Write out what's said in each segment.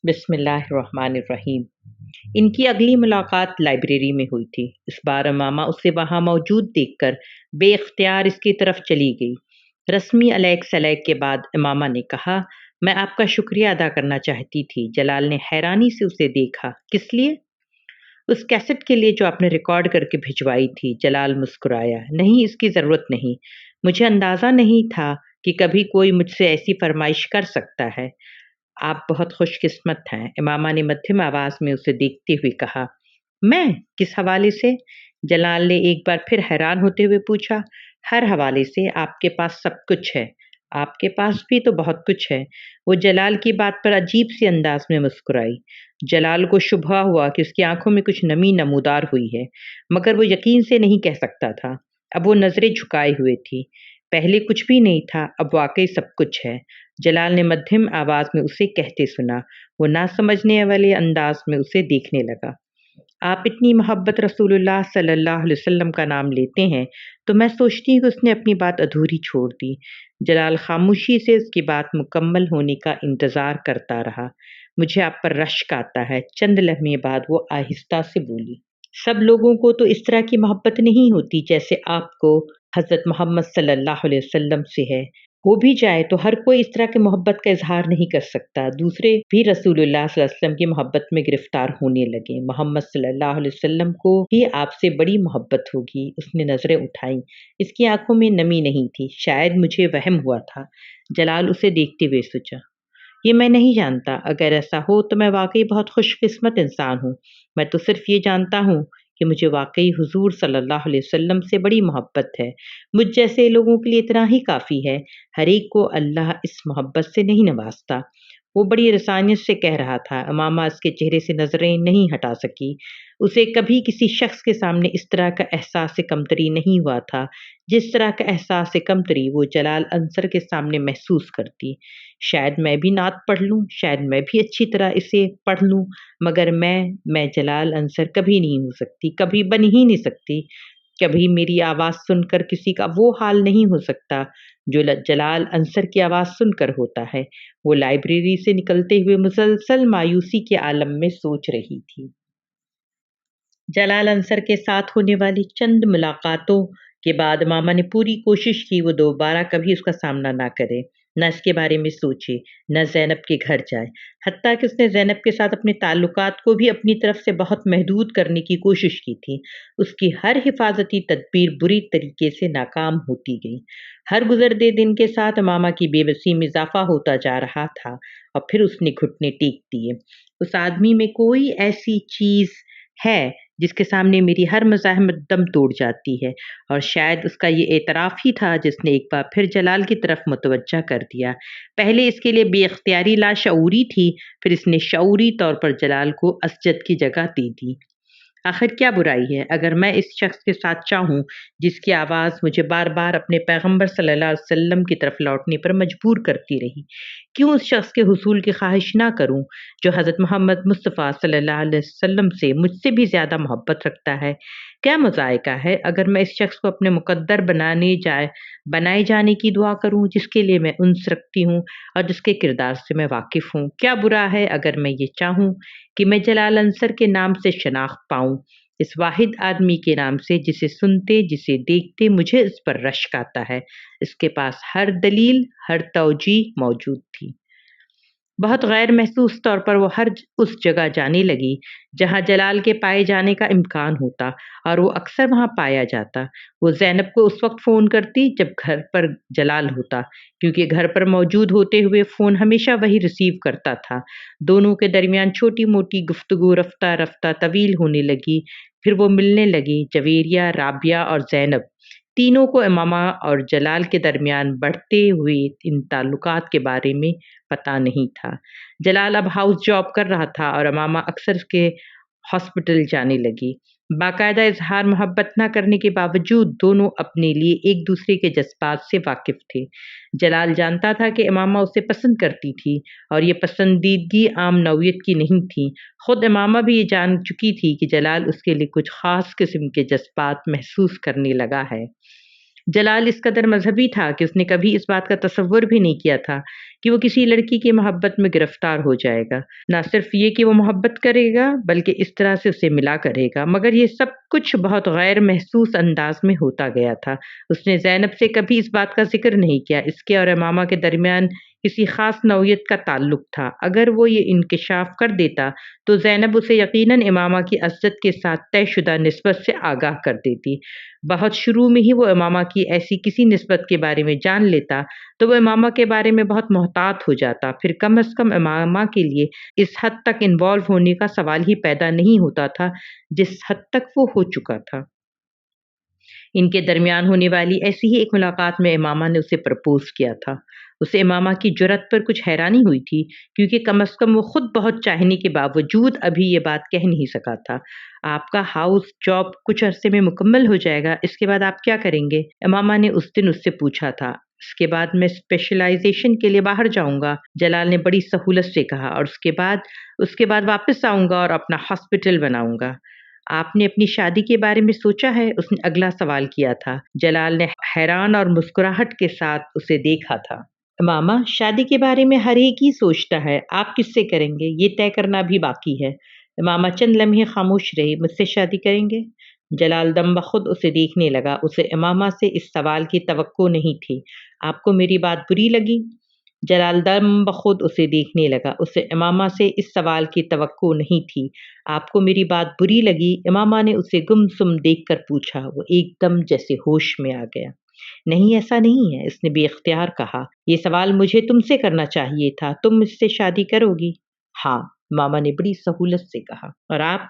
بسم اللہ الرحمن الرحیم۔ ان کی اگلی ملاقات لائبریری میں ہوئی تھی۔ اس بار امامہ اسے وہاں موجود دیکھ کر بے اختیار اس کی طرف چلی گئی۔ رسمی علیک سلیک کے بعد امامہ نے کہا، میں آپ کا شکریہ ادا کرنا چاہتی تھی۔ جلال نے حیرانی سے اسے دیکھا۔ کس لیے؟ اس کیسٹ کے لیے جو آپ نے ریکارڈ کر کے بھجوائی تھی۔ جلال مسکرایا۔ نہیں، اس کی ضرورت نہیں۔ مجھے اندازہ نہیں تھا کہ کبھی کوئی مجھ سے ایسی فرمائش کر سکتا ہے۔ آپ بہت خوش قسمت ہیں، امامہ نے مدھم آواز میں اسے دیکھتے ہوئے کہا۔ میں؟ کس حوالے سے؟ جلال نے ایک بار پھر حیران ہوتے ہوئے پوچھا۔ ہر حوالے سے، آپ کے پاس سب کچھ ہے۔ آپ کے پاس بھی تو بہت کچھ ہے۔ وہ جلال کی بات پر عجیب سی انداز میں مسکرائی۔ جلال کو شبہ ہوا کہ اس کی آنکھوں میں کچھ نمی نمودار ہوئی ہے، مگر وہ یقین سے نہیں کہہ سکتا تھا۔ اب وہ نظریں جھکائے ہوئے تھی۔ پہلے کچھ بھی نہیں تھا، اب واقعی سب کچھ ہے، جلال نے مدھم آواز میں اسے کہتے سنا۔ وہ نہ سمجھنے والے انداز میں اسے دیکھنے لگا۔ آپ اتنی محبت رسول اللہ صلی اللہ علیہ وسلم کا نام لیتے ہیں تو میں سوچتی ہوں کہ اس نے اپنی بات ادھوری چھوڑ دی۔ جلال خاموشی سے اس کی بات مکمل ہونے کا انتظار کرتا رہا۔ مجھے آپ پر رشک آتا ہے، چند لمحے بعد وہ آہستہ سے بولی۔ سب لوگوں کو تو اس طرح کی محبت نہیں ہوتی جیسے آپ کو حضرت محمد صلی اللہ علیہ وسلم سے ہے۔ ہو بھی جائے تو ہر کوئی اس طرح کی محبت کا اظہار نہیں کر سکتا۔ دوسرے بھی رسول اللہ صلی اللہ علیہ وسلم کی محبت میں گرفتار ہونے لگے۔ محمد صلی اللہ علیہ وسلم کو ہی آپ سے بڑی محبت ہوگی۔ اس نے نظریں اٹھائیں۔ اس کی آنکھوں میں نمی نہیں تھی۔ شاید مجھے وہم ہوا تھا، جلال اسے دیکھتے ہوئے سوچا۔ یہ میں نہیں جانتا، اگر ایسا ہو تو میں واقعی بہت خوش قسمت انسان ہوں۔ میں تو صرف یہ جانتا ہوں کہ مجھے واقعی حضور صلی اللہ علیہ وسلم سے بڑی محبت ہے۔ مجھ جیسے لوگوں کے لیے اتنا ہی کافی ہے۔ ہر ایک کو اللہ اس محبت سے نہیں نوازتا۔ وہ بڑی رسانیت سے کہہ رہا تھا۔ امامہ اس کے چہرے سے نظریں نہیں ہٹا سکی۔ اسے کبھی کسی شخص کے سامنے اس طرح کا احساس کمتری نہیں ہوا تھا جس طرح کا احساس کمتری وہ جلال انصر کے سامنے محسوس کرتی۔ شاید میں بھی نعت پڑھ لوں، شاید میں بھی اچھی طرح اسے پڑھ لوں، مگر میں جلال انصر کبھی نہیں ہو سکتی، کبھی بن ہی نہیں سکتی۔ کبھی میری آواز سن کر کسی کا وہ حال نہیں ہو سکتا جو جلال انصر کی آواز سن کر ہوتا ہے۔ وہ لائبریری سے نکلتے ہوئے مسلسل مایوسی کے عالم میں سوچ رہی تھی۔ جلال انصر کے ساتھ ہونے والی چند ملاقاتوں کے بعد ماما نے پوری کوشش کی وہ دوبارہ کبھی اس کا سامنا نہ کرے، نہ اس کے بارے میں سوچے، نہ زینب کے گھر جائے۔ حتیٰ کہ اس نے زینب کے ساتھ اپنے تعلقات کو بھی اپنی طرف سے بہت محدود کرنے کی کوشش کی تھی۔ اس کی ہر حفاظتی تدبیر بری طریقے سے ناکام ہوتی گئی۔ ہر گزرتے دن کے ساتھ ماما کی بے بسی میں اضافہ ہوتا جا رہا تھا، اور پھر اس نے گھٹنے ٹیک دیے۔ اس آدمی میں کوئی ایسی چیز ہے جس کے سامنے میری ہر مزاحمت دم توڑ جاتی ہے، اور شاید اس کا یہ اعتراف ہی تھا جس نے ایک بار پھر جلال کی طرف متوجہ کر دیا۔ پہلے اس کے لیے بے اختیاری لاشعوری تھی، پھر اس نے شعوری طور پر جلال کو اسجد کی جگہ دے دی۔ آخر کیا برائی ہے اگر میں اس شخص کے ساتھ چاہوں جس کی آواز مجھے بار بار اپنے پیغمبر صلی اللہ علیہ وسلم کی طرف لوٹنے پر مجبور کرتی رہی؟ کیوں اس شخص کے حصول کی خواہش نہ کروں جو حضرت محمد مصطفیٰ صلی اللہ علیہ وسلم سے مجھ سے بھی زیادہ محبت رکھتا ہے؟ کیا مذائقہ ہے اگر میں اس شخص کو اپنے مقدر بنائے جانے کی دعا کروں جس کے لیے میں انس رکھتی ہوں اور جس کے کردار سے میں واقف ہوں؟ کیا برا ہے اگر میں یہ چاہوں کہ میں جلال انصر کے نام سے شناخت پاؤں، اس واحد آدمی کے نام سے جسے سنتے، جسے دیکھتے مجھے اس پر رشک آتا ہے؟ اس کے پاس ہر دلیل، ہر توجیہ موجود تھی۔ بہت غیر محسوس طور پر وہ اس جگہ جانے لگی جہاں جلال کے پائے جانے کا امکان ہوتا، اور وہ اکثر وہاں پایا جاتا۔ وہ زینب کو اس وقت فون کرتی جب گھر پر جلال ہوتا، کیونکہ گھر پر موجود ہوتے ہوئے فون ہمیشہ وہی ریسیو کرتا تھا۔ دونوں کے درمیان چھوٹی موٹی گفتگو رفتہ رفتہ طویل ہونے لگی، پھر وہ ملنے لگی۔ جویریہ، رابعہ اور زینب تینوں کو امامہ اور جلال کے درمیان بڑھتے ہوئے ان تعلقات کے بارے میں پتہ نہیں تھا۔ جلال اب ہاؤس جاب کر رہا تھا اور امامہ اکثر اس کے ہاسپٹل جانے لگی۔ باقاعدہ اظہار محبت نہ کرنے کے باوجود دونوں اپنے لیے ایک دوسرے کے جذبات سے واقف تھے۔ جلال جانتا تھا کہ امامہ اسے پسند کرتی تھی، اور یہ پسندیدگی عام نوعیت کی نہیں تھی۔ خود امامہ بھی یہ جان چکی تھی کہ جلال اس کے لیے کچھ خاص قسم کے جذبات محسوس کرنے لگا ہے۔ جلال اس قدر مذہبی تھا کہ اس نے کبھی اس بات کا تصور بھی نہیں کیا تھا کہ وہ کسی لڑکی کی محبت میں گرفتار ہو جائے گا۔ نہ صرف یہ کہ وہ محبت کرے گا بلکہ اس طرح سے اسے ملا کرے گا، مگر یہ سب کچھ بہت غیر محسوس انداز میں ہوتا گیا تھا۔ اس نے زینب سے کبھی اس بات کا ذکر نہیں کیا۔ اس کے اور امامہ کے درمیان کسی خاص نوعیت کا تعلق تھا۔ اگر وہ یہ انکشاف کر دیتا تو زینب اسے یقیناً امامہ کی عزت کے ساتھ طے شدہ نسبت سے آگاہ کر دیتی۔ بہت شروع میں ہی وہ امامہ کی ایسی کسی نسبت کے بارے میں جان لیتا تو وہ امامہ کے بارے میں بہت محتاط ہو جاتا، پھر کم از کم امامہ کے لیے اس حد تک انوالو ہونے کا سوال ہی پیدا نہیں ہوتا تھا جس حد تک وہ ہو چکا تھا۔ ان کے درمیان ہونے والی ایسی ہی ایک ملاقات میں امامہ نے اسے پرپوز کیا تھا۔ اسے امامہ کی جرأت پر کچھ حیرانی ہوئی تھی، کیونکہ کم از کم وہ خود بہت چاہنے کے باوجود ابھی یہ بات کہہ نہیں سکا تھا۔ آپ کا ہاؤس جاب کچھ عرصے میں مکمل ہو جائے گا، اس کے بعد آپ کیا کریں گے؟ امامہ نے اس دن اس سے پوچھا تھا۔ اس کے بعد میں اسپیشلائزیشن کے لیے باہر جاؤں گا، جلال نے بڑی سہولت سے کہا، اور اس کے بعد واپس آؤں گا اور اپنا ہاسپٹل بناؤں گا۔ آپ نے اپنی شادی کے بارے میں سوچا ہے؟ اس نے اگلا سوال کیا تھا۔ جلال نے حیران اور مسکراہٹ کے ساتھ اسے دیکھا تھا۔ امامہ، شادی کے بارے میں ہر ایک ہی سوچتا ہے، آپ کس سے کریں گے یہ طے کرنا بھی باقی ہے۔ امامہ چند لمحے خاموش رہی۔ مجھ سے شادی کریں گے؟ جلال دم بخود اسے دیکھنے لگا۔ اسے امامہ سے اس سوال کی توقع نہیں تھی۔ آپ کو میری بات بری لگی؟ جلال دم بخود اسے دیکھنے لگا۔ اسے امامہ سے اس سوال کی توقع نہیں تھی۔ آپ کو میری بات بری لگی؟ امامہ نے اسے گم سم دیکھ کر پوچھا۔ وہ ایک دم جیسے ہوش میں آ گیا۔ نہیں، ایسا نہیں ہے، اس نے بے اختیار کہا۔ یہ سوال مجھے تم سے کرنا چاہیے تھا۔ تم مجھ سے شادی کرو گی؟ ہاں، امامہ نے بڑی سہولت سے کہا۔ اور آپ؟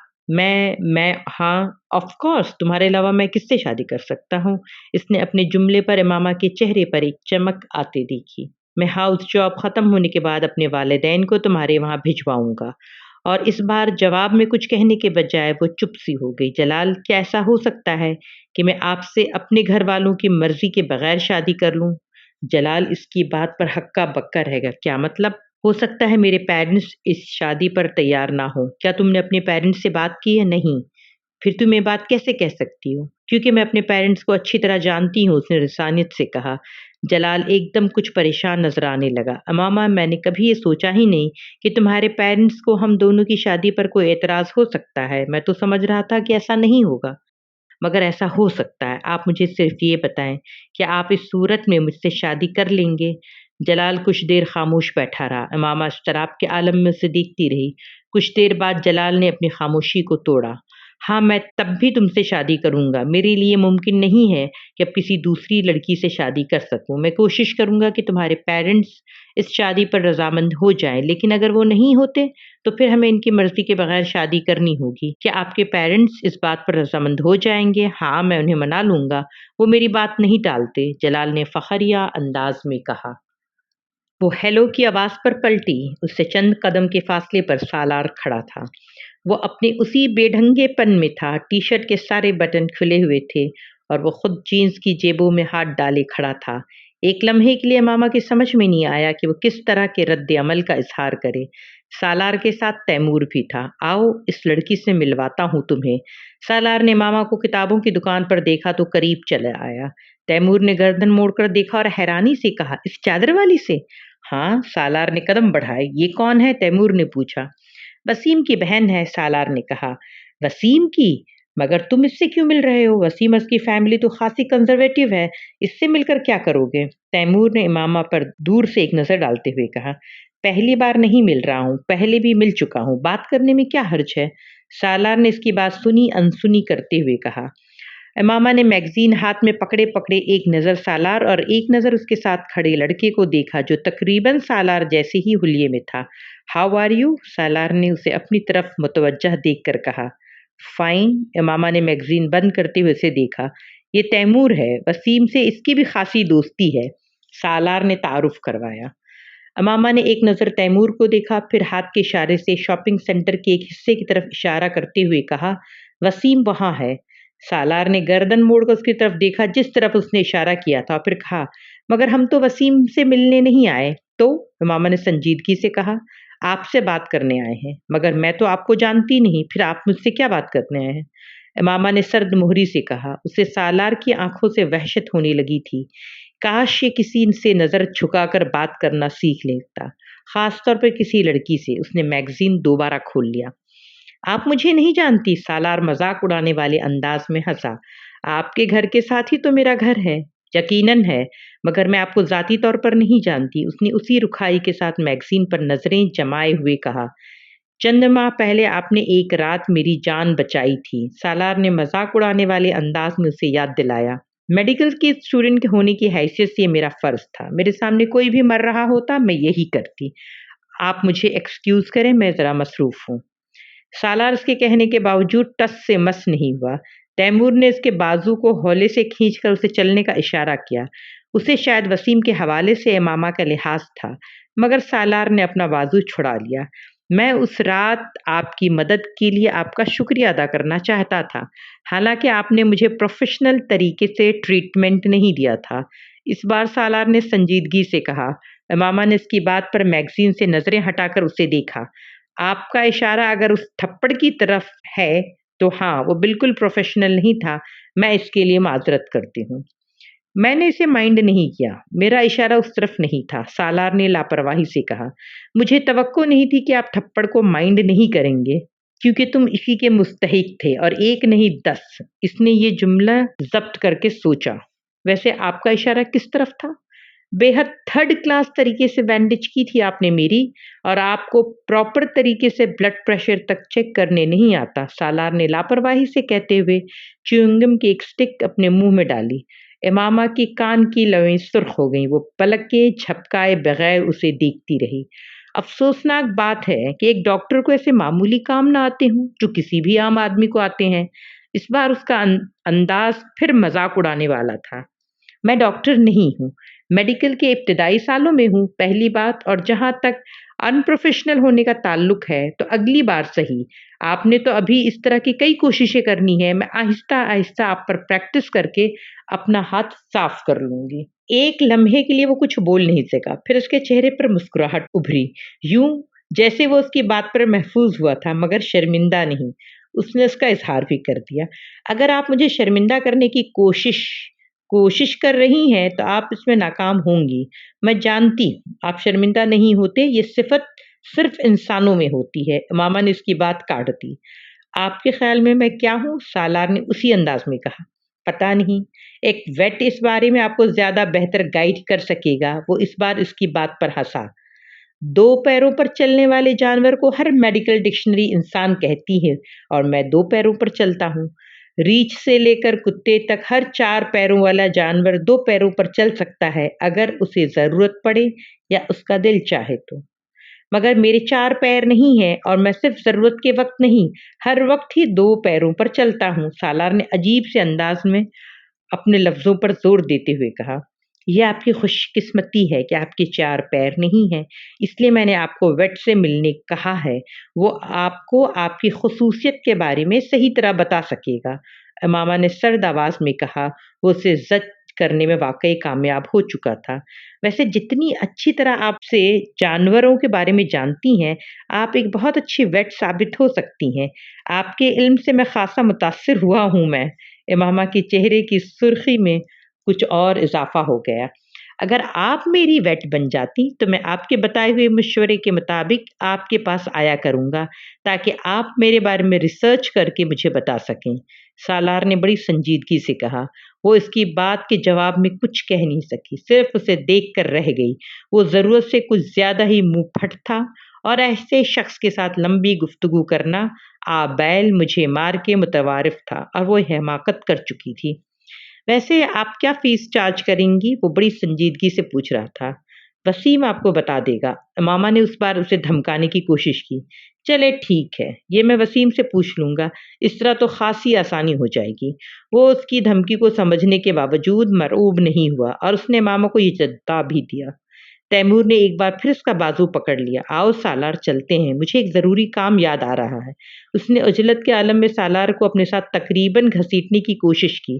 میں ہاں، آف کورس، تمہارے علاوہ میں کس سے شادی کر سکتا ہوں؟ اس نے اپنے جملے پر امامہ کے چہرے پر ایک چمک آتے دیکھی۔ میں ہاؤس جاب ختم ہونے کے بعد اپنے والدین کو تمہارے وہاں بھجواؤں گا۔ اور اس بار جواب میں کچھ کہنے کے بجائے وہ چپ سی ہو گئی۔ جلال، کیا ایسا ہو سکتا ہے کہ میں آپ سے اپنے گھر والوں کی مرضی کے بغیر شادی کر لوں؟ جلال اس کی بات پر ہکا بکا رہ گیا۔ کیا مطلب؟ ہو سکتا ہے میرے پیرنٹس اس شادی پر تیار نہ ہوں۔ کیا تم نے اپنے پیرنٹس سے بات کی ہے؟ نہیں۔ پھر تم یہ بات کیسے کہہ سکتی ہو؟ کیونکہ میں اپنے پیرنٹس کو اچھی طرح جانتی ہوں، اس نے رسانیت سے کہا۔ جلال ایک دم کچھ پریشان نظر آنے لگا۔ امامہ، میں نے کبھی یہ سوچا ہی نہیں کہ تمہارے پیرنٹس کو ہم دونوں کی شادی پر کوئی اعتراض ہو سکتا ہے۔ میں تو سمجھ رہا تھا کہ ایسا نہیں ہوگا، مگر ایسا ہو سکتا ہے۔ آپ مجھے صرف یہ بتائیں کہ آپ اس صورت میں مجھ سے شادی کر لیں گے؟ جلال کچھ دیر خاموش بیٹھا رہا۔ امامہ اضطراب کے عالم میں اسے دیکھتی رہی۔ کچھ دیر بعد جلال نے اپنی خاموشی کو توڑا۔ ہاں، میں تب بھی تم سے شادی کروں گا۔ میرے لیے ممکن نہیں ہے کہ اب کسی دوسری لڑکی سے شادی کر سکوں۔ میں کوشش کروں گا کہ تمہارے پیرنٹس اس شادی پر رضامند ہو جائیں، لیکن اگر وہ نہیں ہوتے تو پھر ہمیں ان کی مرضی کے بغیر شادی کرنی ہوگی۔ کیا آپ کے پیرنٹس اس بات پر رضامند ہو جائیں گے؟ ہاں، میں انہیں منا لوں گا، وہ میری بات نہیں ٹالتے، جلال نے فخریہ انداز میں کہا۔ وہ ہیلو کی آواز پر پلٹی۔ اس سے چند قدم کے فاصلے پر سالار کھڑا تھا۔ وہ اپنے اسی بے ڈھنگے پن میں تھا۔ ٹی شرٹ کے سارے بٹن کھلے ہوئے تھے اور وہ خود جینز کی جیبوں میں ہاتھ ڈالے کھڑا تھا۔ ایک لمحے کے لیے امامہ کی سمجھ میں نہیں آیا کہ وہ کس طرح کے رد عمل کا اظہار کرے۔ سالار کے ساتھ تیمور بھی تھا۔ آؤ، اس لڑکی سے ملواتا ہوں تمہیں۔ سالار نے امامہ کو کتابوں کی دکان پر دیکھا تو قریب چلا آیا۔ تیمور نے گردن موڑ کر دیکھا اور حیرانی سے کہا، اس چادر والی سے؟ ہاں۔ سالار نے قدم بڑھائے۔ یہ کون ہے؟ تیمور نے پوچھا۔ وسیم کی بہن ہے، سالار نے کہا۔ وسیم کی؟ مگر تم اس سے کیوں مل رہے ہو؟ وسیم اس کی فیملی تو خاصی کنزرویٹو ہے، اس سے مل کر کیا کرو گے؟ تیمور نے امامہ پر دور سے ایک نظر ڈالتے ہوئے کہا، پہلی بار نہیں مل رہا ہوں، پہلے بھی مل چکا ہوں، بات کرنے میں کیا حرج ہے؟ سالار نے اس کی بات سنی انسنی کرتے ہوئے کہا۔ امامہ نے میگزین ہاتھ میں پکڑے پکڑے ایک نظر سالار اور ایک نظر اس کے ساتھ کھڑے لڑکے کو دیکھا جو تقریباً سالار جیسے ہی حلیے میں تھا۔ How are you? سالار نے اسے اپنی طرف متوجہ دیکھ کر کہا۔ فائن۔ امامہ نے میگزین بند کرتے ہوئے اسے دیکھا۔ یہ تیمور ہے، وسیم سے اس کی بھی خاصی دوستی ہے، سالار نے تعارف کروایا۔ امامہ نے ایک نظر تیمور کو دیکھا، پھر ہاتھ کے اشارے سے شاپنگ سینٹر کے ایک حصے کی طرف اشارہ کرتے ہوئے کہا، وسیم وہاں ہے۔ سالار نے گردن موڑ کر اس کی طرف دیکھا جس طرف اس نے اشارہ کیا تھا، اور پھر کہا، مگر ہم تو وسیم سے ملنے نہیں آئے۔ تو؟ امامہ نے سنجیدگی سے کہا، آپ سے بات کرنے آئے ہیں۔ مگر میں تو آپ کو جانتی نہیں، پھر آپ مجھ سے کیا بات کرنے آئے ہیں؟ امامہ نے سرد مہری سے کہا۔ اسے سالار کی آنکھوں سے وحشت ہونے لگی تھی۔ کاش یہ کسی سے نظر جھکا کر بات کرنا سیکھ لیتا، خاص طور پر کسی لڑکی سے۔ اس نے میگزین دوبارہ کھول لیا۔ آپ مجھے نہیں جانتی، سالار مذاق اڑانے والے انداز میں ہنسا۔ آپ کے گھر کے ساتھ ہی تو میرا گھر ہے۔ یقیناً ہے، مگر میں آپ کو ذاتی طور پر نہیں جانتی۔ اس نے اسی رکھائی کے ساتھ میگزین پر نظریں جمائے ہوئے کہا۔ چند ماہ پہلے آپ نے ایک رات میری جان بچائی تھی، سالار نے مذاق اڑانے والے انداز میں اسے یاد دلایا۔ میڈیکل کی اسٹوڈنٹ ہونے کی حیثیت سے یہ میرا فرض تھا۔ میرے سامنے کوئی بھی مر رہا ہوتا میں یہی کرتی۔ آپ مجھے ایکسکیوز کریں، میں ذرا مصروف ہوں۔ سالار اس کے کہنے کے باوجود ٹس سے مس نہیں ہوا۔ تیمور نے اس کے بازو کو ہولے سے کھینچ کر اسے چلنے کا اشارہ کیا۔ اسے شاید وسیم کے حوالے سے امامہ کا لحاظ تھا، مگر سالار نے اپنا بازو چھڑا لیا۔ میں اس رات آپ کی مدد کے لیے آپ کا شکریہ ادا کرنا چاہتا تھا، حالانکہ آپ نے مجھے پروفیشنل طریقے سے ٹریٹمنٹ نہیں دیا تھا۔ اس بار سالار نے سنجیدگی سے کہا۔ امامہ نے اس کی بات پر میگزین سے نظریں ہٹا کر اسے دیکھا۔ آپ کا اشارہ اگر اس تھپڑ کی طرف ہے تو ہاں، وہ بالکل پروفیشنل نہیں تھا۔ میں اس کے لیے معذرت کرتی ہوں۔ میں نے اسے مائنڈ نہیں کیا، میرا اشارہ اس طرف نہیں تھا، سالار نے لاپرواہی سے کہا۔ مجھے توقع نہیں تھی کہ آپ تھپڑ کو مائنڈ نہیں کریں گے، کیونکہ تم اسی کے مستحق تھے، اور ایک نہیں 10۔ اس نے یہ جملہ ضبط کر کے سوچا۔ ویسے آپ کا اشارہ کس طرف تھا؟ بے حد تھرڈ کلاس طریقے سے بینڈیج کی تھی آپ نے میری، اور آپ کو پراپر طریقے سے بلڈ پریشر تک چیک کرنے نہیں آتا، سالار نے لاپرواہی سے کہتے ہوئے چیونگم کی ایک سٹک اپنے منہ میں ڈالی۔ امامہ کی کان کی لویں سرخ ہو گئیں۔ وہ پلکیں جھپکائے بغیر اسے دیکھتی رہی۔ افسوسناک بات ہے کہ ایک ڈاکٹر کو ایسے معمولی کام نہ آتے ہوں جو کسی بھی عام آدمی کو آتے ہیں۔ اس بار اس کا انداز پھر مذاق اڑانے والا تھا۔ میں ڈاکٹر نہیں ہوں، میڈیکل کے ابتدائی سالوں میں ہوں، پہلی بات، اور جہاں تک ان پروفیشنل ہونے کا تعلق ہے تو اگلی بار صحیح۔ آپ نے تو ابھی اس طرح کی کئی کوششیں کرنی ہے۔ میں آہستہ آہستہ آپ پر پریکٹس کر کے اپنا ہاتھ صاف کر لوں گی۔ ایک لمحے کے لیے وہ کچھ بول نہیں سکا، پھر اس کے چہرے پر مسکراہٹ ابھری، یوں جیسے وہ اس کی بات پر محفوظ ہوا تھا مگر شرمندہ نہیں۔ اس نے اس کا اظہار بھی کر دیا۔ اگر آپ مجھے شرمندہ کرنے کی کوشش کر رہی ہیں تو آپ اس میں ناکام ہوں گی۔ میں جانتی ہوں آپ شرمندہ نہیں ہوتے، یہ صفت صرف انسانوں میں ہوتی ہے۔ امامہ نے اس کی بات کاٹ دی۔ آپ کے خیال میں کیا ہوں؟ سالار نے اسی انداز میں کہا۔ پتہ نہیں، ایک ویٹ اس بارے میں آپ کو زیادہ بہتر گائیڈ کر سکے گا۔ وہ اس بار اس کی بات پر ہنسا۔ 2 پیروں پر چلنے والے جانور کو ہر میڈیکل ڈکشنری انسان کہتی ہے، اور میں 2 پیروں پر چلتا ہوں۔ ریچھ سے لے کر کتے تک ہر 4 پیروں والا جانور 2 پیروں پر چل سکتا ہے اگر اسے ضرورت پڑے یا اس کا دل چاہے تو، مگر میرے 4 پیر نہیں ہیں، اور میں صرف ضرورت کے وقت نہیں، ہر وقت ہی 2 پیروں پر چلتا ہوں۔ سالار نے عجیب سے انداز میں اپنے لفظوں پر زور دیتے ہوئے کہا۔ یہ آپ کی خوش قسمتی ہے کہ آپ کے 4 پیر نہیں ہیں، اس لیے میں نے آپ کو ویٹ سے ملنے کہا ہے۔ وہ آپ کو آپ کی خصوصیت کے بارے میں صحیح طرح بتا سکے گا۔ امامہ نے سرد آواز میں کہا۔ وہ اسے زج کرنے میں واقعی کامیاب ہو چکا تھا۔ ویسے جتنی اچھی طرح آپ سے جانوروں کے بارے میں جانتی ہیں، آپ ایک بہت اچھی ویٹ ثابت ہو سکتی ہیں۔ آپ کے علم سے میں خاصا متاثر ہوا ہوں میں۔ امامہ کے چہرے کی سرخی میں کچھ اور اضافہ ہو گیا۔ اگر آپ میری ویٹ بن جاتی تو میں آپ کے بتائے ہوئے مشورے کے مطابق آپ کے پاس آیا کروں گا تاکہ آپ میرے بارے میں ریسرچ کر کے مجھے بتا سکیں۔ سالار نے بڑی سنجیدگی سے کہا۔ وہ اس کی بات کے جواب میں کچھ کہہ نہیں سکی، صرف اسے دیکھ کر رہ گئی۔ وہ ضرورت سے کچھ زیادہ ہی منہ پھٹ تھا، اور ایسے شخص کے ساتھ لمبی گفتگو کرنا آبیل مجھے مار کے متوارف تھا، اور وہ حماقت کر چکی تھی۔ ویسے آپ کیا فیس چارج کریں گی؟ وہ بڑی سنجیدگی سے پوچھ رہا تھا۔ وسیم آپ کو بتا دے گا۔ امامہ نے اس بار اسے دھمکانے کی کوشش کی۔ چلے ٹھیک ہے، یہ میں وسیم سے پوچھ لوں گا، اس طرح تو خاصی آسانی ہو جائے گی۔ وہ اس کی دھمکی کو سمجھنے کے باوجود مرعوب نہیں ہوا، اور اس نے امامہ کو یہ جواب بھی دیا۔ تیمور نے ایک بار پھر اس کا بازو پکڑ لیا۔ آؤ سالار، چلتے ہیں، مجھے ایک ضروری کام یاد آ رہا ہے۔ اس نے عجلت کے عالم میں سالار کو اپنے ساتھ تقریباً گھسیٹنے کی کوشش کی،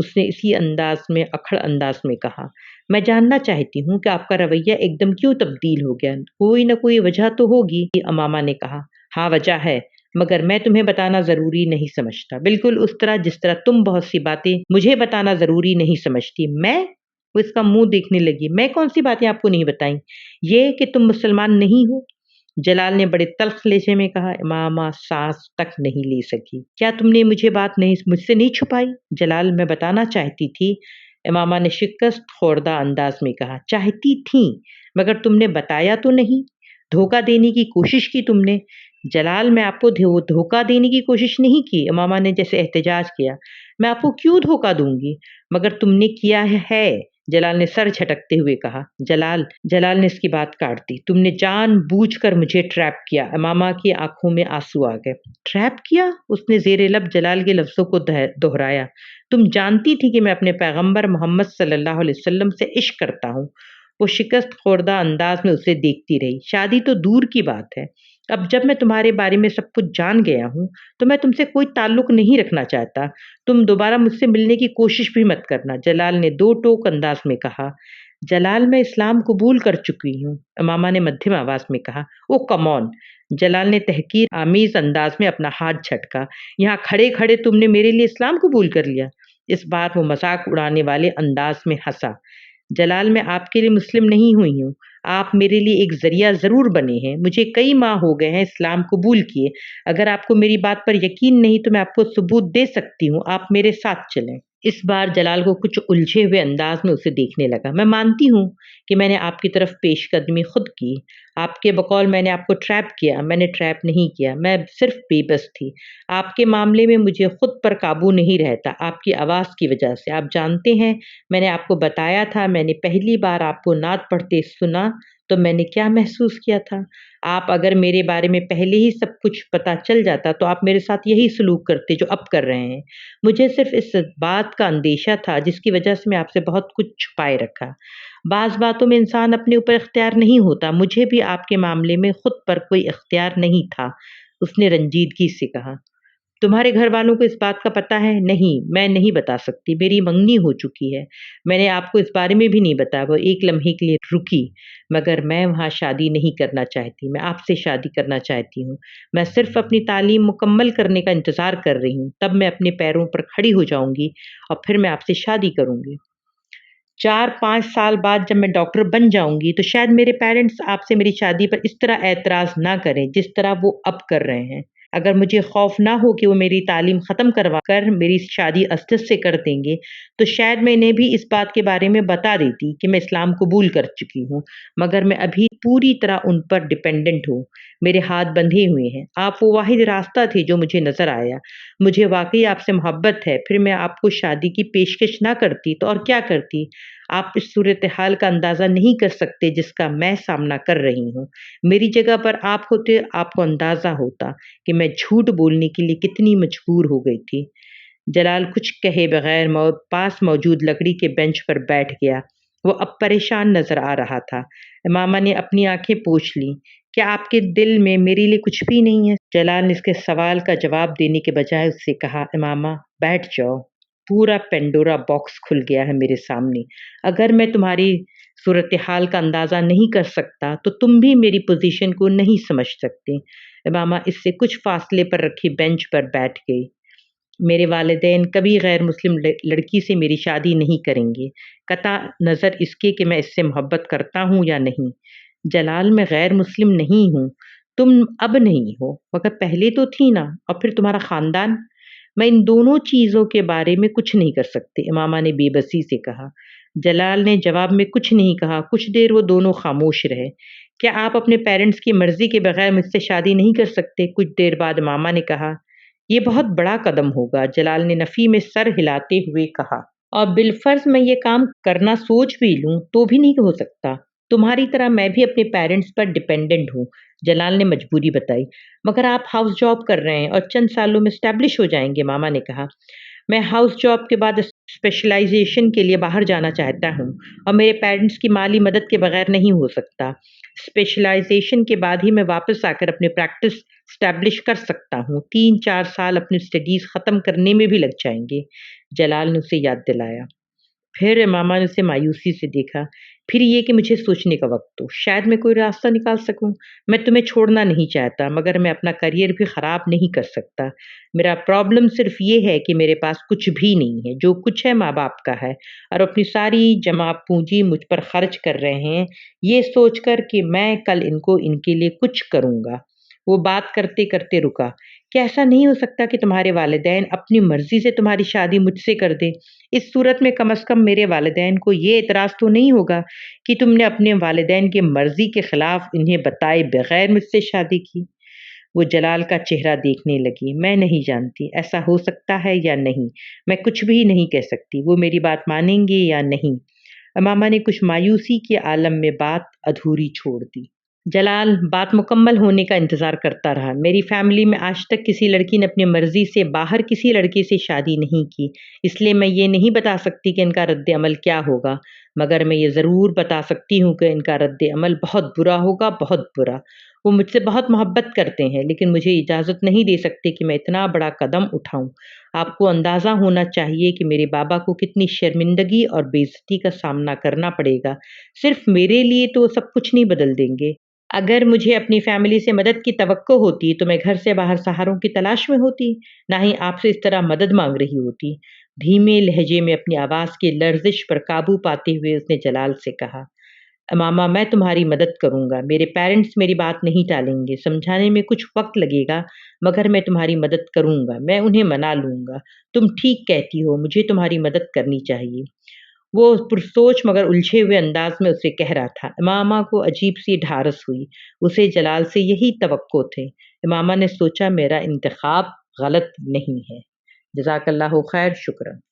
اس نے اسی انداز میں اکھڑ انداز میں کہا۔ میں جاننا چاہتی ہوں کہ آپ کا رویہ ایک دم کیوں تبدیل ہو گیا؟ کوئی نہ کوئی وجہ تو ہوگی، امامہ نے کہا۔ ہاں وجہ ہے، مگر میں تمہیں بتانا ضروری نہیں سمجھتا، بالکل اس طرح جس طرح تم بہت سی باتیں مجھے بتانا ضروری نہیں سمجھتی۔ میں؟ وہ اس کا منہ دیکھنے لگی۔ میں کون سی باتیں آپ کو نہیں بتائیں؟ یہ کہ تم مسلمان نہیں ہو؟ جلال نے بڑے تلخ لہجے میں کہا۔ امامہ سانس تک نہیں لے سکی۔ کیا تم نے مجھ سے نہیں چھپائی؟ جلال، میں بتانا چاہتی تھی، امامہ نے شکست خوردہ انداز میں کہا۔ چاہتی تھیں، مگر تم نے بتایا تو نہیں؟ دھوکہ دینے کی کوشش کی تم نے؟ جلال، میں آپ کو دھوکہ دینے کی کوشش نہیں کی، امامہ نے جیسے احتجاج کیا۔ میں آپ کو کیوں دھوکہ دوں گی؟ مگر تم نے کیا ہے، جلال نے سر جھٹکتے ہوئے کہا۔ جلال نے اس کی بات کاٹ دی۔ تم نے جان بوجھ کر مجھے ٹریپ کیا۔ امامہ کی آنکھوں میں آنسو آ گئے۔ ٹریپ کیا؟ اس نے زیر لب جلال کے لفظوں کو دہرایا۔ تم جانتی تھی کہ میں اپنے پیغمبر محمد صلی اللہ علیہ وسلم سے عشق کرتا ہوں۔ وہ شکست خوردہ انداز میں اسے دیکھتی رہی۔ شادی تو دور کی بات ہے، اب جب میں تمہارے بارے میں سب کچھ جان گیا ہوں تو میں تم سے کوئی تعلق نہیں رکھنا چاہتا۔ تم دوبارہ مجھ سے ملنے کی کوشش بھی مت کرنا، جلال نے دو ٹوک انداز میں کہا۔ جلال، میں اسلام قبول کر چکی ہوں، امامہ نے مدھم آواز میں کہا۔ او کم آن، جلال نے تحقیر آمیز انداز میں اپنا ہاتھ جھٹکا۔ یہاں کھڑے کھڑے تم نے میرے لیے اسلام قبول کر لیا؟ اس بار وہ مذاق اڑانے والے انداز میں ہنسا۔ جلال، میں آپ کے لیے مسلم نہیں ہوئی ہوں، آپ میرے لیے ایک ذریعہ ضرور بنے ہیں۔ مجھے کئی ماہ ہو گئے ہیں اسلام قبول کیے، اگر آپ کو میری بات پر یقین نہیں تو میں آپ کو ثبوت دے سکتی ہوں، آپ میرے ساتھ چلیں۔ اس بار جلال کو کچھ الجھے ہوئے انداز میں اسے دیکھنے لگا۔ میں مانتی ہوں کہ میں نے آپ کی طرف پیش قدمی خود کی، آپ کے بقول میں نے آپ کو ٹریپ کیا، میں نے ٹریپ نہیں کیا، میں صرف بے بس تھی۔ آپ کے معاملے میں مجھے خود پر قابو نہیں رہتا، آپ کی آواز کی وجہ سے۔ آپ جانتے ہیں، میں نے آپ کو بتایا تھا، میں نے پہلی بار آپ کو نعت پڑھتے سنا تو میں نے کیا محسوس کیا تھا۔ آپ اگر میرے بارے میں پہلے ہی سب کچھ پتہ چل جاتا تو آپ میرے ساتھ یہی سلوک کرتے جو اب کر رہے ہیں۔ مجھے صرف اس بات کا اندیشہ تھا جس کی وجہ سے میں آپ سے بہت کچھ چھپائے رکھا۔ بعض باتوں میں انسان اپنے اوپر اختیار نہیں ہوتا، مجھے بھی آپ کے معاملے میں خود پر کوئی اختیار نہیں تھا، اس نے رنجیدگی سے کہا۔ تمہارے گھر والوں کو اس بات کا پتہ ہے؟ نہیں، میں نہیں بتا سکتی، میری منگنی ہو چکی ہے، میں نے آپ کو اس بارے میں بھی نہیں بتایا۔ وہ ایک لمحے کے لیے رکی۔ مگر میں وہاں شادی نہیں کرنا چاہتی، میں آپ سے شادی کرنا چاہتی ہوں، میں صرف اپنی تعلیم مکمل کرنے کا انتظار کر رہی ہوں، تب میں اپنے پیروں پر کھڑی ہو جاؤں گی اور پھر میں آپ سے شادی کروں گی۔ 4-5 سال بعد جب میں ڈاکٹر بن جاؤں گی تو شاید میرے پیرنٹس آپ سے میری شادی پر اس طرح اعتراض نہ کریں جس طرح وہ اب کر رہے ہیں۔ اگر مجھے خوف نہ ہو کہ وہ میری تعلیم ختم کروا کر میری شادی اسدس سے کر دیں گے تو شاید میں انہیں بھی اس بات کے بارے میں بتا دیتی کہ میں اسلام قبول کر چکی ہوں، مگر میں ابھی پوری طرح ان پر ڈیپینڈنٹ ہوں، میرے ہاتھ بندھے ہوئے ہیں۔ آپ وہ واحد راستہ تھے جو مجھے نظر آیا۔ مجھے واقعی آپ سے محبت ہے، پھر میں آپ کو شادی کی پیشکش نہ کرتی تو اور کیا کرتی؟ آپ اس صورتحال کا اندازہ نہیں کر سکتے جس کا میں سامنا کر رہی ہوں۔ میری جگہ پر آپ ہوتے، آپ کو اندازہ ہوتا کہ میں جھوٹ بولنے کے لیے کتنی مجبور ہو گئی تھی۔ جلال کچھ کہے بغیر پاس موجود لکڑی کے بینچ پر بیٹھ گیا۔ وہ اب پریشان نظر آ رہا تھا۔ امامہ نے اپنی آنکھیں پوچھ لیں۔ کیا آپ کے دل میں میرے لیے کچھ بھی نہیں ہے؟ جلال نے اس کے سوال کا جواب دینے کے بجائے اس سے کہا، امامہ بیٹھ جاؤ، پورا پینڈورا باکس کھل گیا ہے میرے سامنے۔ اگر میں تمہاری صورتحال کا اندازہ نہیں کر سکتا تو تم بھی میری پوزیشن کو نہیں سمجھ سکتے۔ امامہ اس سے کچھ فاصلے پر رکھی بینچ پر بیٹھ گئی۔ میرے والدین کبھی غیر مسلم لڑکی سے میری شادی نہیں کریں گے، قطع نظر اس کے کہ میں اس سے محبت کرتا ہوں یا نہیں۔ جلال، میں غیر مسلم نہیں ہوں، تم اب نہیں ہو، مگر پہلے تو تھی نا، اور پھر تمہارا خاندان۔ میں ان دونوں چیزوں کے بارے میں کچھ نہیں کر سکتے، امامہ نے بے بسی سے کہا۔ جلال نے جواب میں کچھ نہیں کہا۔ کچھ دیر وہ دونوں خاموش رہے۔ کیا آپ اپنے پیرنٹس کی مرضی کے بغیر مجھ سے شادی نہیں کر سکتے؟ کچھ دیر بعد امامہ نے کہا۔ یہ بہت بڑا قدم ہوگا، جلال نے نفی میں سر ہلاتے ہوئے کہا۔ اور بالفرض میں یہ کام کرنا سوچ بھی لوں تو بھی نہیں ہو سکتا۔ تمہاری طرح میں بھی اپنے پیرنٹس پر ڈیپینڈنٹ ہوں، جلال نے مجبوری بتائی۔ مگر آپ ہاؤس جاب کر رہے ہیں اور چند سالوں میں اسٹیبلش ہو جائیں گے، ماما نے کہا۔ میں ہاؤس جاب کے بعد اسپیشلائزیشن کے لیے باہر جانا چاہتا ہوں اور میرے پیرنٹس کی مالی مدد کے بغیر نہیں ہو سکتا۔ اسپیشلائزیشن کے بعد ہی میں واپس آ کر اپنے پریکٹس اسٹیبلش کر سکتا ہوں۔ 3-4 سال اپنی اسٹڈیز ختم کرنے میں بھی لگ جائیں گے، جلال نے اسے یاد دلایا۔ پھر ماما نے اسے مایوسی سے دیکھا۔ پھر یہ کہ مجھے سوچنے کا وقت دو، شاید میں کوئی راستہ نکال سکوں۔ میں تمہیں چھوڑنا نہیں چاہتا، مگر میں اپنا کریئر بھی خراب نہیں کر سکتا۔ میرا پرابلم صرف یہ ہے کہ میرے پاس کچھ بھی نہیں ہے، جو کچھ ہے ماں باپ کا ہے، اور اپنی ساری جمع پونجی مجھ پر خرچ کر رہے ہیں یہ سوچ کر کہ میں کل ان کے لیے کچھ کروں گا۔ وہ بات کرتے کرتے رکا۔ کیا ایسا نہیں ہو سکتا کہ تمہارے والدین اپنی مرضی سے تمہاری شادی مجھ سے کر دیں؟ اس صورت میں کم از کم میرے والدین کو یہ اعتراض تو نہیں ہوگا کہ تم نے اپنے والدین کی مرضی کے خلاف انہیں بتائے بغیر مجھ سے شادی کی۔ وہ جلال کا چہرہ دیکھنے لگی۔ میں نہیں جانتی ایسا ہو سکتا ہے یا نہیں، میں کچھ بھی نہیں کہہ سکتی، وہ میری بات مانیں گے یا نہیں۔ امامہ نے کچھ مایوسی کے عالم میں بات ادھوری چھوڑ دی۔ جلال بات مکمل ہونے کا انتظار کرتا رہا۔ میری فیملی میں آج تک کسی لڑکی نے اپنی مرضی سے باہر کسی لڑکے سے شادی نہیں کی، اس لیے میں یہ نہیں بتا سکتی کہ ان کا رد عمل کیا ہوگا، مگر میں یہ ضرور بتا سکتی ہوں کہ ان کا رد عمل بہت برا ہوگا، بہت برا۔ وہ مجھ سے بہت محبت کرتے ہیں، لیکن مجھے اجازت نہیں دے سکتے کہ میں اتنا بڑا قدم اٹھاؤں۔ آپ کو اندازہ ہونا چاہیے کہ میرے بابا کو کتنی شرمندگی اور بے عزتی کا سامنا کرنا پڑے گا۔ صرف میرے لیے تو سب کچھ نہیں بدل دیں گے۔ اگر مجھے اپنی فیملی سے مدد کی توقع ہوتی تو میں گھر سے باہر سہاروں کی تلاش میں ہوتی، نہ ہی آپ سے اس طرح مدد مانگ رہی ہوتی۔ دھیمے لہجے میں اپنی آواز کی لرزش پر قابو پاتے ہوئے اس نے جلال سے کہا، ماما میں تمہاری مدد کروں گا، میرے پیرنٹس میری بات نہیں ٹالیں گے، سمجھانے میں کچھ وقت لگے گا، مگر میں تمہاری مدد کروں گا، میں انہیں منا لوں گا۔ تم ٹھیک کہتی ہو، مجھے تمہاری مدد کرنی چاہیے۔ وہ پرسوچ مگر الجھے ہوئے انداز میں اسے کہہ رہا تھا۔ امامہ کو عجیب سی ڈھارس ہوئی، اسے جلال سے یہی توقع تھے۔ امامہ نے سوچا میرا انتخاب غلط نہیں ہے۔ جزاک اللہ خیر، شکرا۔